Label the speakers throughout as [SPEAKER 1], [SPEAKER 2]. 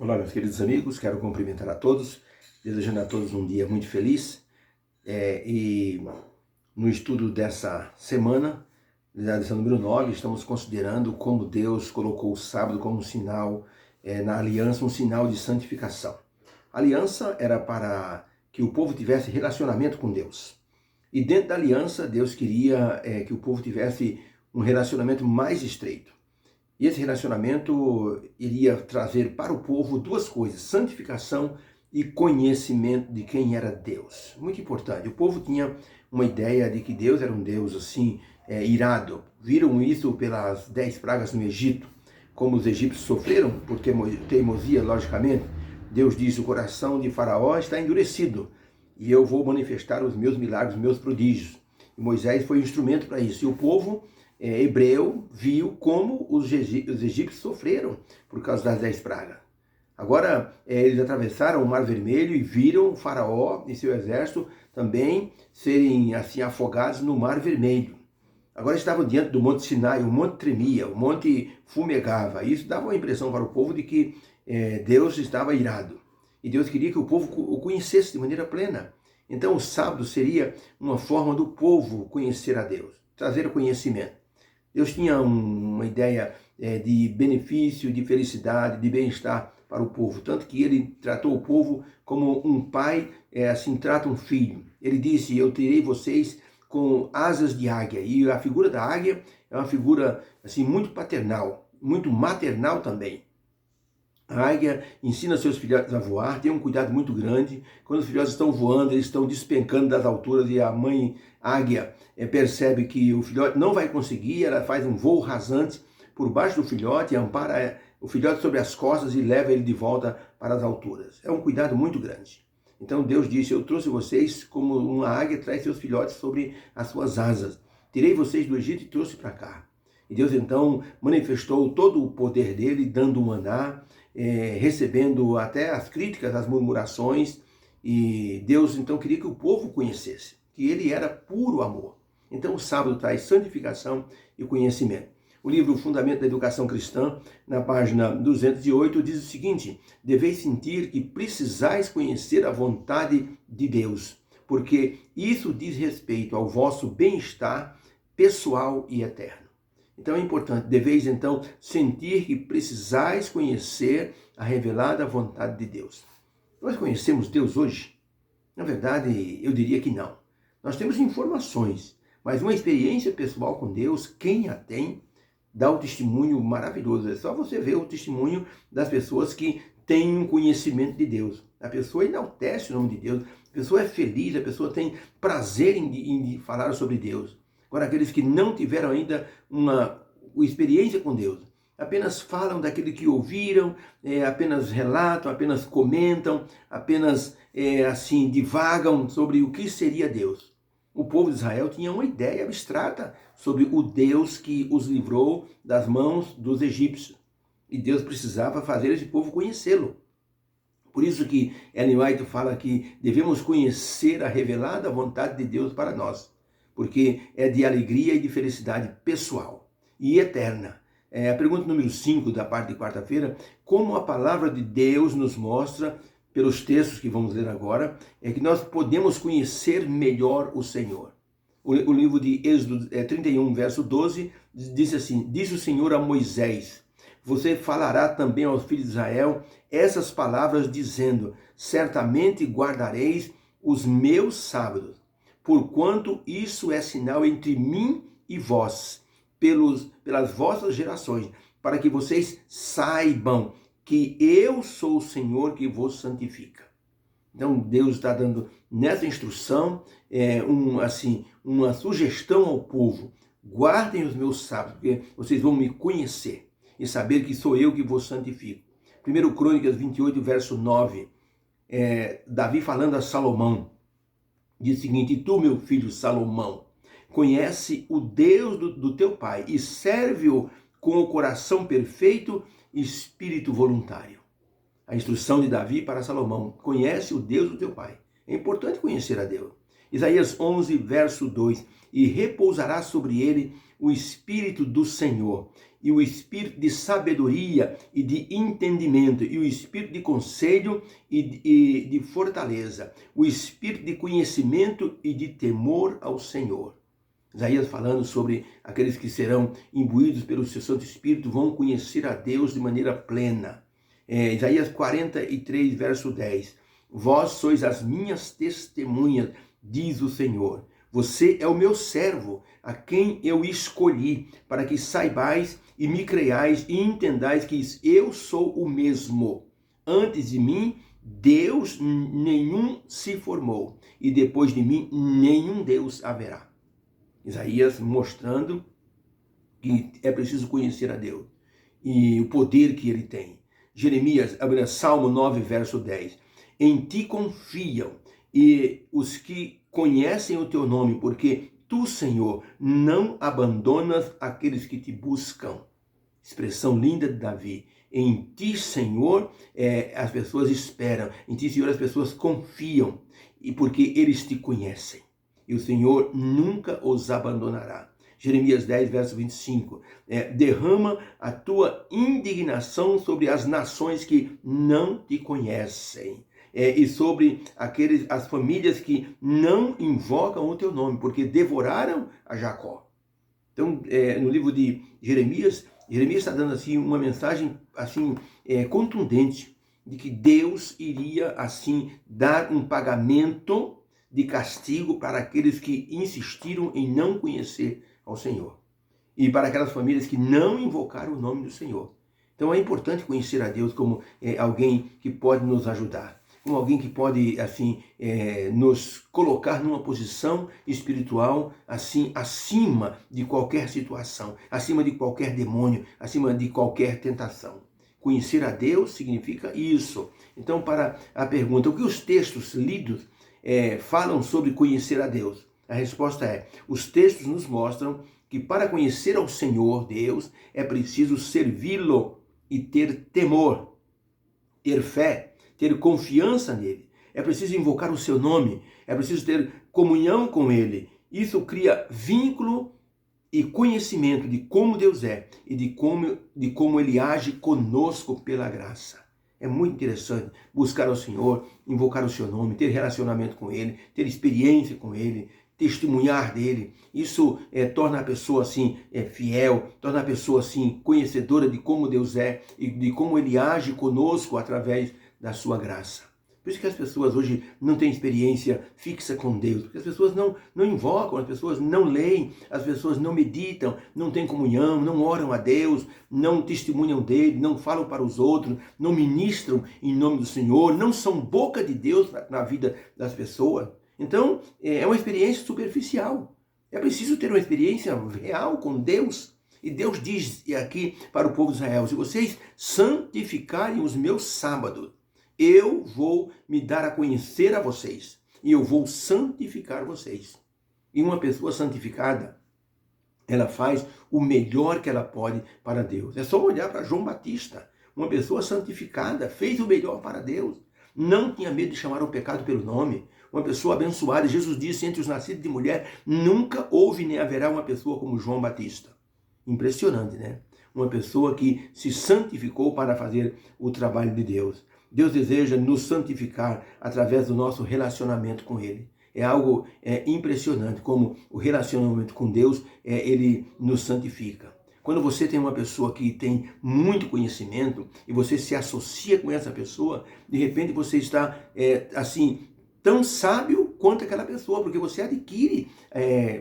[SPEAKER 1] Olá, meus queridos amigos, quero cumprimentar a todos, desejando a todos um dia muito feliz. E no estudo dessa semana, da lição número 9, estamos considerando como Deus colocou o sábado como um sinal, na aliança, um sinal de santificação. A aliança era para que o povo tivesse relacionamento com Deus. E dentro da aliança, Deus queria que o povo tivesse um relacionamento mais estreito. E esse relacionamento iria trazer para o povo duas coisas: santificação e conhecimento de quem era Deus. Muito importante. O povo tinha uma ideia de que Deus era um Deus assim, irado. Viram isso pelas 10 pragas no Egito, como os egípcios sofreram por teimosia, logicamente. Deus disse: o coração de Faraó está endurecido e eu vou manifestar os meus milagres, os meus prodígios. E Moisés foi instrumento para isso. E o povo hebreu viu como os egípcios sofreram por causa das 10 pragas. Agora, eles atravessaram o Mar Vermelho e viram o Faraó e seu exército também serem assim afogados no Mar Vermelho. Agora estavam diante do Monte Sinai, o monte tremia, o monte fumegava. Isso dava uma impressão para o povo de que Deus estava irado. E Deus queria que o povo o conhecesse de maneira plena. Então o sábado seria uma forma do povo conhecer a Deus, trazer o conhecimento. Deus tinha uma ideia de benefício, de felicidade, de bem-estar para o povo, tanto que ele tratou o povo como um pai assim trata um filho. Ele disse: eu terei vocês com asas de águia. E a figura da águia é uma figura assim muito paternal, muito maternal também. A águia ensina seus filhotes a voar, tem um cuidado muito grande. Quando os filhotes estão voando, eles estão despencando das alturas e a mãe águia percebe que o filhote não vai conseguir, ela faz um voo rasante por baixo do filhote, ampara o filhote sobre as costas e leva ele de volta para as alturas. É um cuidado muito grande. Então Deus disse: eu trouxe vocês como uma águia traz seus filhotes sobre as suas asas. Tirei vocês do Egito e trouxe para cá. E Deus então manifestou todo o poder dele, dando o maná, recebendo até as críticas, as murmurações. E Deus então queria que o povo conhecesse que ele era puro amor. Então o sábado traz santificação e conhecimento. O livro Fundamento da Educação Cristã, na página 208, diz o seguinte: deveis sentir que precisais conhecer a vontade de Deus, porque isso diz respeito ao vosso bem-estar pessoal e eterno. Então é importante, deveis então sentir que precisais conhecer a revelada vontade de Deus. Nós conhecemos Deus hoje? Na verdade, eu diria que não. Nós temos informações, mas uma experiência pessoal com Deus, quem a tem, dá um testemunho maravilhoso. É só você ver o testemunho das pessoas que têm um conhecimento de Deus. A pessoa enaltece o nome de Deus, a pessoa é feliz, a pessoa tem prazer em falar sobre Deus. Agora, aqueles que não tiveram ainda uma experiência com Deus, apenas falam daquilo que ouviram, apenas relatam, apenas comentam, apenas assim divagam sobre o que seria Deus. O povo de Israel tinha uma ideia abstrata sobre o Deus que os livrou das mãos dos egípcios. E Deus precisava fazer esse povo conhecê-lo. Por isso que Ellen White fala que devemos conhecer a revelada vontade de Deus para nós, porque é de alegria e de felicidade pessoal e eterna. A pergunta número 5 da parte de quarta-feira: como a palavra de Deus nos mostra, pelos textos que vamos ler agora, é que nós podemos conhecer melhor o Senhor. O livro de Êxodo 31, verso 12, diz assim: diz o Senhor a Moisés: você falará também aos filhos de Israel essas palavras, dizendo: certamente guardareis os meus sábados, porquanto isso é sinal entre mim e vós, pelas vossas gerações, para que vocês saibam que eu sou o Senhor que vos santifica. Então Deus está dando nessa instrução uma sugestão ao povo: guardem os meus sábados, porque vocês vão me conhecer e saber que sou eu que vos santifico. 1 Crônicas 28, verso 9, Davi falando a Salomão, diz o seguinte: e tu, meu filho Salomão, conhece o Deus do teu pai e serve-o com o coração perfeito e espírito voluntário. A instrução de Davi para Salomão: conhece o Deus do teu pai. É importante conhecer a Deus. Isaías 11, verso 2. E repousará sobre ele o Espírito do Senhor, e o Espírito de sabedoria e de entendimento, e o Espírito de conselho e de fortaleza, o Espírito de conhecimento e de temor ao Senhor. Isaías falando sobre aqueles que serão imbuídos pelo seu Santo Espírito, vão conhecer a Deus de maneira plena. Isaías 43, verso 10. Vós sois as minhas testemunhas, diz o Senhor. Você é o meu servo, a quem eu escolhi, para que saibais e me creiais e entendais que eu sou o mesmo. Antes de mim, Deus nenhum se formou, e depois de mim, nenhum Deus haverá. Isaías mostrando que é preciso conhecer a Deus e o poder que ele tem. Jeremias, Salmo 9, verso 10. Em ti confiam e os que conhecem o teu nome, porque tu, Senhor, não abandonas aqueles que te buscam. Expressão linda de Davi. Em ti, Senhor, as pessoas esperam. Em ti, Senhor, as pessoas confiam, e porque eles te conhecem. E o Senhor nunca os abandonará. Jeremias 10, verso 25. Derrama a tua indignação sobre as nações que não te conhecem. E sobre as famílias que não invocam o teu nome, porque devoraram a Jacó. Então, no livro de Jeremias está dando assim uma mensagem assim contundente de que Deus iria assim dar um pagamento de castigo para aqueles que insistiram em não conhecer ao Senhor e para aquelas famílias que não invocaram o nome do Senhor. Então é importante conhecer a Deus como alguém que pode nos ajudar, como alguém que pode assim nos colocar numa posição espiritual assim acima de qualquer situação, acima de qualquer demônio, acima de qualquer tentação. Conhecer a Deus significa isso. Então, para a pergunta, o que os textos lidos falam sobre conhecer a Deus? A resposta é: os textos nos mostram que para conhecer ao Senhor Deus é preciso servi-lo e ter temor, ter fé, ter confiança nele. É preciso invocar o seu nome, é preciso ter comunhão com ele. Isso cria vínculo e conhecimento de como Deus é e de como ele age conosco pela graça. É muito interessante buscar ao Senhor, invocar o seu nome, ter relacionamento com ele, ter experiência com ele, testemunhar dele. Isso torna a pessoa assim fiel, torna a pessoa assim conhecedora de como Deus é e de como ele age conosco através da sua graça. Por isso que as pessoas hoje não têm experiência fixa com Deus, porque as pessoas não invocam, as pessoas não leem, as pessoas não meditam, não têm comunhão, não oram a Deus, não testemunham dele, não falam para os outros, não ministram em nome do Senhor, não são boca de Deus na vida das pessoas. Então, é uma experiência superficial. É preciso ter uma experiência real com Deus. E Deus diz aqui para o povo de Israel: se vocês santificarem os meus sábados, eu vou me dar a conhecer a vocês e eu vou santificar vocês. E uma pessoa santificada, ela faz o melhor que ela pode para Deus. É só olhar para João Batista. Uma pessoa santificada fez o melhor para Deus. Não tinha medo de chamar o pecado pelo nome. Uma pessoa abençoada. Jesus disse: entre os nascidos de mulher, nunca houve nem haverá uma pessoa como João Batista. Impressionante, né? Uma pessoa que se santificou para fazer o trabalho de Deus. Deus deseja nos santificar através do nosso relacionamento com Ele. É algo impressionante como o relacionamento com Deus, Ele nos santifica. Quando você tem uma pessoa que tem muito conhecimento e você se associa com essa pessoa, de repente você está assim tão sábio quanto aquela pessoa, porque você adquire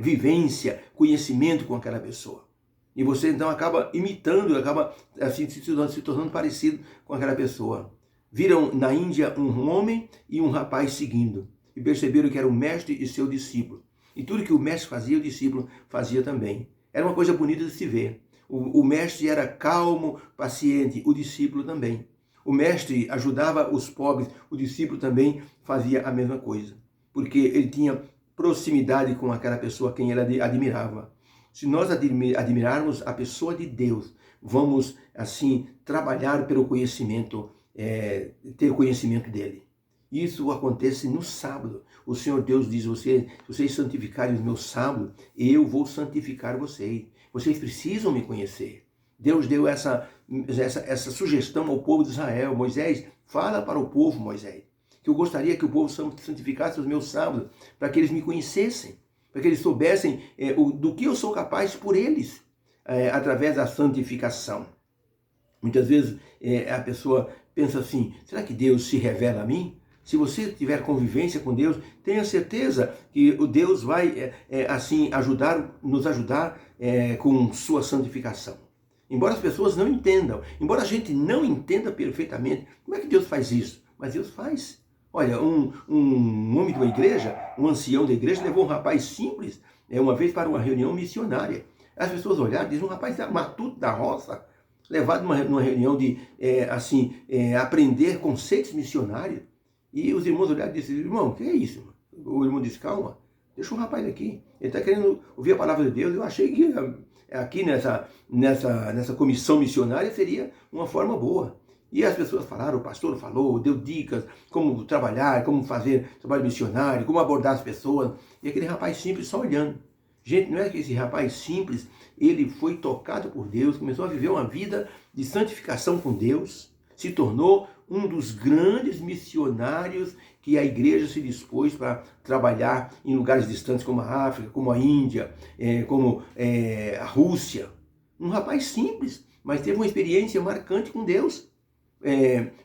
[SPEAKER 1] vivência, conhecimento com aquela pessoa. E você então acaba imitando, acaba assim, se tornando parecido com aquela pessoa. Viram na Índia um homem e um rapaz seguindo. E perceberam que era o mestre e seu discípulo. E tudo que o mestre fazia, o discípulo fazia também. Era uma coisa bonita de se ver. O mestre era calmo, paciente, o discípulo também. O mestre ajudava os pobres, o discípulo também fazia a mesma coisa. Porque ele tinha proximidade com aquela pessoa a quem ele admirava. Se nós admirarmos a pessoa de Deus, vamos assim trabalhar pelo conhecimento, ter conhecimento dele. Isso acontece no sábado. O Senhor Deus diz, se vocês santificarem o meu sábado, eu vou santificar vocês. Vocês precisam me conhecer. Deus deu essa sugestão ao povo de Israel. Moisés, fala para o povo, Moisés, que eu gostaria que o povo santificasse os meus sábados, para que eles me conhecessem, para que eles soubessem do que eu sou capaz por eles, através da santificação. Muitas vezes a pessoa pensa assim, será que Deus se revela a mim? Se você tiver convivência com Deus, tenha certeza que o Deus vai assim nos ajudar com sua santificação. Embora as pessoas não entendam, embora a gente não entenda perfeitamente, como é que Deus faz isso? Mas Deus faz. Olha, um homem de uma igreja, um ancião da igreja, levou um rapaz simples uma vez para uma reunião missionária. As pessoas olharam e diziam, um rapaz matuto da roça, levado numa reunião de aprender conceitos missionários. E os irmãos olharam e disseram, irmão, o que é isso? O irmão disse, calma, deixa o rapaz aqui. Ele está querendo ouvir a palavra de Deus. Eu achei que aqui nessa comissão missionária seria uma forma boa. E as pessoas falaram, o pastor falou, deu dicas, como trabalhar, como fazer trabalho missionário, como abordar as pessoas. E aquele rapaz simples só olhando. Gente, não é que esse rapaz simples, ele foi tocado por Deus, começou a viver uma vida de santificação com Deus, se tornou um dos grandes missionários que a igreja se dispôs para trabalhar em lugares distantes como a África, como a Índia, como a Rússia. Um rapaz simples, mas teve uma experiência marcante com Deus.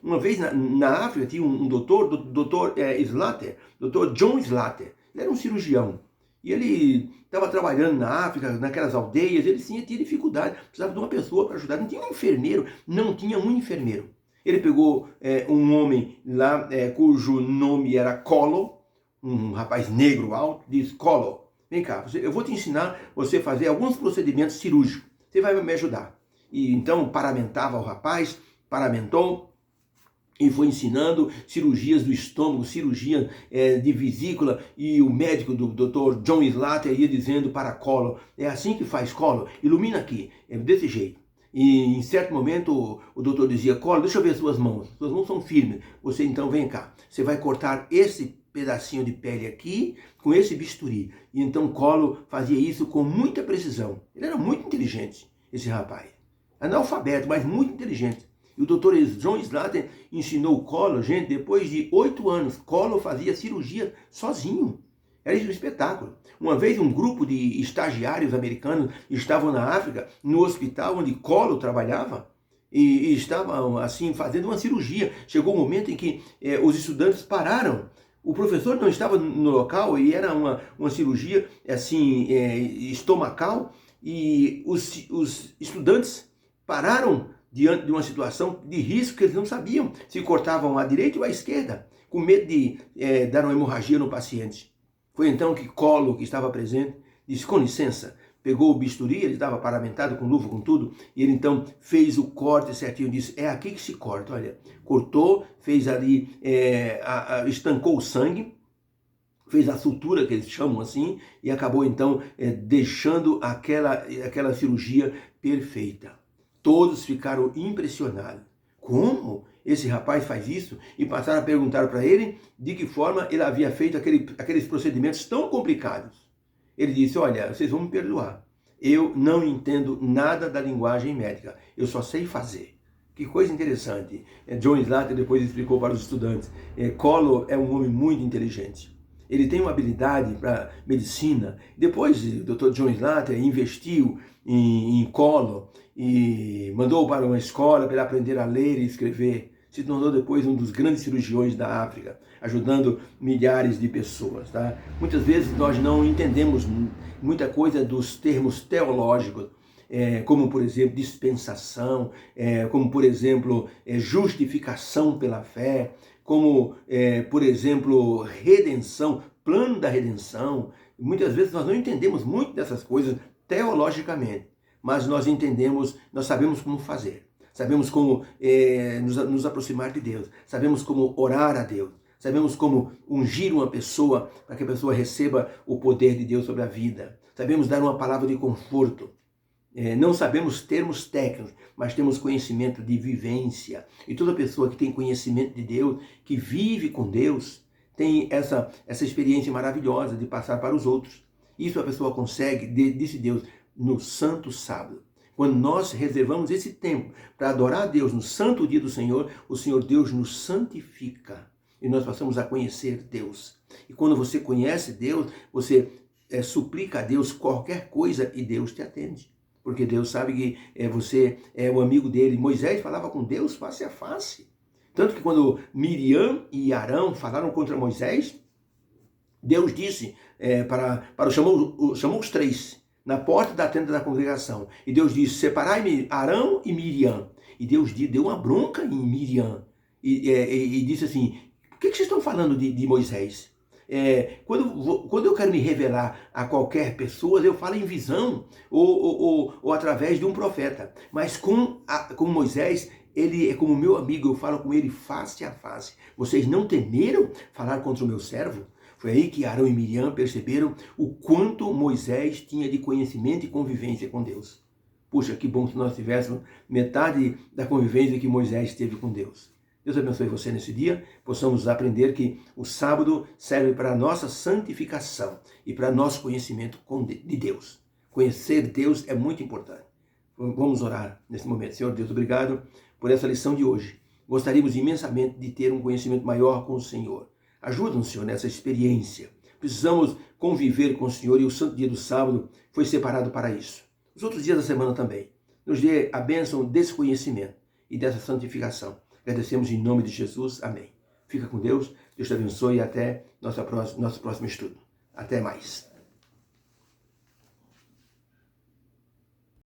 [SPEAKER 1] Uma vez na África tinha um doutor Slater, doutor John Slater. Ele era um cirurgião. E ele estava trabalhando na África, naquelas aldeias, ele tinha dificuldade, precisava de uma pessoa para ajudar. Não tinha um enfermeiro. Ele pegou um homem lá cujo nome era Colo, um rapaz negro alto, diz, Colo, vem cá, eu vou te ensinar você a fazer alguns procedimentos cirúrgicos. Você vai me ajudar. E então paramentava o rapaz, paramentou, e foi ensinando cirurgias do estômago, cirurgia de vesícula, e o médico do Dr. John Slater ia dizendo para Colo, é assim que faz, Colo, ilumina aqui, é desse jeito. E em certo momento o doutor dizia, Colo, deixa eu ver suas mãos são firmes, você então vem cá, você vai cortar esse pedacinho de pele aqui com esse bisturi. E então Colo fazia isso com muita precisão. Ele era muito inteligente, esse rapaz, analfabeto, mas muito inteligente. E o doutor John Slater ensinou o Colo, gente, depois de 8 anos, Colo fazia cirurgia sozinho. Era isso um espetáculo. Uma vez um grupo de estagiários americanos estavam na África, no hospital onde Colo trabalhava, e estavam assim fazendo uma cirurgia. Chegou um momento em que os estudantes pararam. O professor não estava no local e era uma cirurgia assim estomacal, e os estudantes pararam diante de uma situação de risco que eles não sabiam se cortavam à direita ou à esquerda, com medo de dar uma hemorragia no paciente. Foi então que Colo, que estava presente, disse, com licença, pegou o bisturi, ele estava paramentado com luva, com tudo, e ele então fez o corte certinho, disse, é aqui que se corta, olha. Cortou, fez ali, estancou o sangue, fez a sutura, que eles chamam assim, e acabou então deixando aquela cirurgia perfeita. Todos ficaram impressionados. Como esse rapaz faz isso? E passaram a perguntar para ele de que forma ele havia feito aqueles procedimentos tão complicados. Ele disse, olha, vocês vão me perdoar. Eu não entendo nada da linguagem médica. Eu só sei fazer. Que coisa interessante. John Slater depois explicou para os estudantes. Colo é um homem muito inteligente. Ele tem uma habilidade para medicina. Depois o Dr. John Slater investiu em Colo e mandou para uma escola para ele aprender a ler e escrever. Se tornou depois um dos grandes cirurgiões da África, ajudando milhares de pessoas. Tá? Muitas vezes nós não entendemos muita coisa dos termos teológicos, como por exemplo dispensação, como por exemplo justificação pela fé, como por exemplo redenção, plano da redenção. Muitas vezes nós não entendemos muito dessas coisas teologicamente, mas nós entendemos, nós sabemos como fazer, sabemos como nos aproximar de Deus, sabemos como orar a Deus, sabemos como ungir uma pessoa para que a pessoa receba o poder de Deus sobre a vida, sabemos dar uma palavra de conforto. Não sabemos termos técnicos, mas temos conhecimento de vivência. E toda pessoa que tem conhecimento de Deus, que vive com Deus, tem essa experiência maravilhosa de passar para os outros. Isso a pessoa consegue, disse Deus, no Santo Sábado. Quando nós reservamos esse tempo para adorar a Deus no santo dia do Senhor, o Senhor Deus nos santifica. E nós passamos a conhecer Deus. E quando você conhece Deus, você suplica a Deus qualquer coisa e Deus te atende. Porque Deus sabe que você é o amigo dele. Moisés falava com Deus face a face. Tanto que quando Miriam e Arão falaram contra Moisés, Deus disse, chamou os três na porta da tenda da congregação. E Deus disse, separai-me Arão e Miriam. E Deus deu uma bronca em Miriam. E disse assim, por que vocês estão falando de Moisés? Quando eu quero me revelar a qualquer pessoa, eu falo em visão ou através de um profeta. Mas com Moisés, ele é como meu amigo, eu falo com ele face a face. Vocês não temeram falar contra o meu servo? Foi aí que Arão e Miriam perceberam o quanto Moisés tinha de conhecimento e convivência com Deus. Puxa, que bom se nós tivéssemos metade da convivência que Moisés teve com Deus. Deus abençoe você nesse dia, possamos aprender que o sábado serve para a nossa santificação e para nosso conhecimento de Deus. Conhecer Deus é muito importante. Vamos orar nesse momento. Senhor Deus, obrigado por essa lição de hoje. Gostaríamos imensamente de ter um conhecimento maior com o Senhor. Ajuda-nos, Senhor, nessa experiência. Precisamos conviver com o Senhor e o santo dia do sábado foi separado para isso. Os outros dias da semana também. Nos dê a bênção desse conhecimento e dessa santificação. Agradecemos em nome de Jesus. Amém. Fica com Deus. Deus te abençoe e até nosso próximo estudo. Até mais.